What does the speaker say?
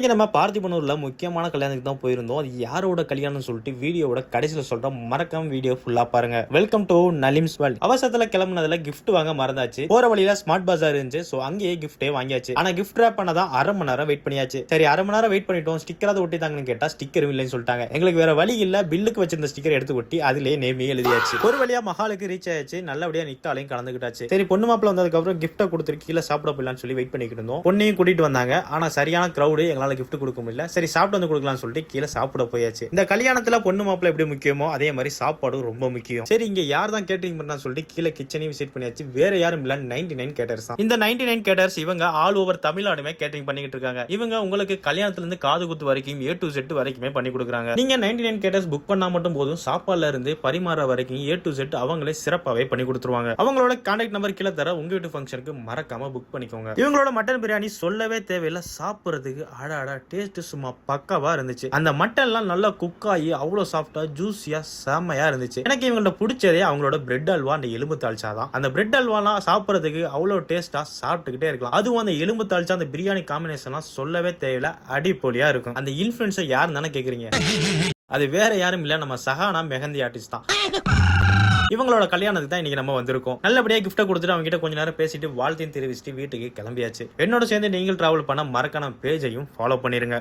இன்னைக்கு நம்ம பார்த்திபனூர்ல முக்கியமான கல்யாணத்துக்கு தான் போயிருந்தோம். அது யாரோட கல்யாணம் சொல்லிட்டு வீடியோவோட கடைசியில் சொல்றோம். மறக்காம வீடியோ ஃபுல்லா பாருங்க. Welcome to Nalim's world. அவசரத்துல கிளம்புனதுல கிஃப்ட் வாங்க மறந்தாச்சு. போற வழியில ஸ்மார்ட் பஜார் இருந்துச்சு. சோ அங்கேயே கிஃப்டே வாங்கியாச்சு. ஆனா கிஃப்ட் ரேப் பண்ணதான் அரை மணி நேரம் வெயிட் பண்ணியாச்சு. சரி அரை மணி நேரம் வெயிட் பண்ணிட்டோம். ஸ்டிக்கராவது ஒட்டிட்டாங்கன்னு கேட்டா ஸ்டிக்கரும் இல்லைன்னு சொல்லிட்டாங்க. எங்களுக்கு வேற வழி இல்ல. பில்லுக்கு வச்சிருந்த ஸ்டிக்கர் எடுத்து ஒட்டி அதுலயே நேமே எழுதியாச்சு. ஒரு வழியா மஹாலுக்கு ரீச் ஆயாச்சு. நல்லபடியா நிக்காலையும் கலந்துக்கிட்டாச்சு. சரி பொண்ணு மாப்பிள்ள வந்ததுக்கு அப்புறம் கிஃப்ட கொடுத்துட்டு கீழே சாப்பிட போயிடலாம்னு சொல்லி வெயிட் பண்ணிக்கிட்டு இருந்தோம். பொண்ணையும் கூட்டிட்டு வந்தாங்க. ஆனா சரியான கிரௌடு, எங்களால கிஃப்ட் கொடுக்க முடியல. சரி சாப்பிட்டு வந்து கொடுக்கலாம்னு சொல்லிட்டு கீழே சாப்பிட போயாச்சு. இந்த கல்யாணத்துல பொண்ணு மாப்பிள்ள எப்படி முக்கியமோ அதே மாதிரி சாப்பாடும் ரொம்ப முக்கியம். சரி இங்க யார் தான் கேட்டரிங் பண்ணான்னு சொல்லிட்டு கீழே கிச்சனையும் விசிட் பண்ணியாச்சு. வேற யாரும் இல்ல, 99 கேட்டர்ஸ் தான். இந்த 99 கேட்டர்ஸ் இவங்க ஆல் ஓவர் தமிழ்நாடுமே கேட்டரிங் பண்ணிட்டு இருக்காங்க. இவங்க உங்களுக்கு கல்யாணத்துல இருந்து காது குத்து வரைக்கும் A to Z வரைக்குமே பண்ணி கொடுக்குறாங்க. நீங்க 99 கேட்டர்ஸ் புக் பண்ணா மட்டும் போதும், சாப்பாடுல இருந்து பரிமாற வரைக்கும் A to Z அவங்களே சிறப்பாவே பண்ணி கொடுத்துருவாங்க. அவங்களோட கான்டாக்ட் நம்பர் கீழே தர, உங்க வீட்டு ஃபங்க்ஷனுக்கு மறக்காம புக் பண்ணிக்கோங்க. இவங்களோட மட்டன் பிரியாணி சொல்லவே தேவையில்லை. சாப்பிடுறதுக்கு அடாடா டேஸ்ட் சும்மா பக்காவா இருந்துச்சு. அந்த மட்டன்லாம் நல்லா குக் ஆகி அவ்வளோ சாஃப்டா ஜூஸியா செம்மையா இருந்துச்சு. எனக்கு இவங்கள்ட்ட பிடிச்சதே அவங்களோட பிரெட் அல்வா, அந்த எலும்பு தாழ்ச்சா தான். அந்த பிரெட் அல்வாலாம் சாப்பிட்றதுக்கு அவ்வளோ டேஸ்டா சாப்பிட்டுக்கிட்டே இருக்கலாம். அதுவும் அந்த எலும்பு தாழ்ச்சா அந்த பிரியாணி காம்பினேஷன்லாம் சொல்லவே தேவையில்ல, அடிப்பொலியா இருக்கும். அந்த இன்ஃபுளுன்சர் யாருன்னு தானே கேக்குறீங்க? அது வேற யாரும் இல்ல, நம்ம சஹானா மெஹந்தி ஆர்டிஸ்ட் தான். இவங்களோட கல்யாணத்துக்கு தான் இன்னைக்கு நம்ம வந்திருக்கோம். நல்லபடியா கிஃப்ட் கொடுத்துட்டு அவங்க கிட்ட கொஞ்ச நேரம் பேசிட்டு வாழ்த்தையும் தெரிவிச்சுட்டு வீட்டுக்கு கிளம்பியாச்சு. என்னோட சேர்ந்து நீங்கள் டிராவல் பண்ண மறக்காம பேஜையும் ஃபாலோ பண்ணிருங்க.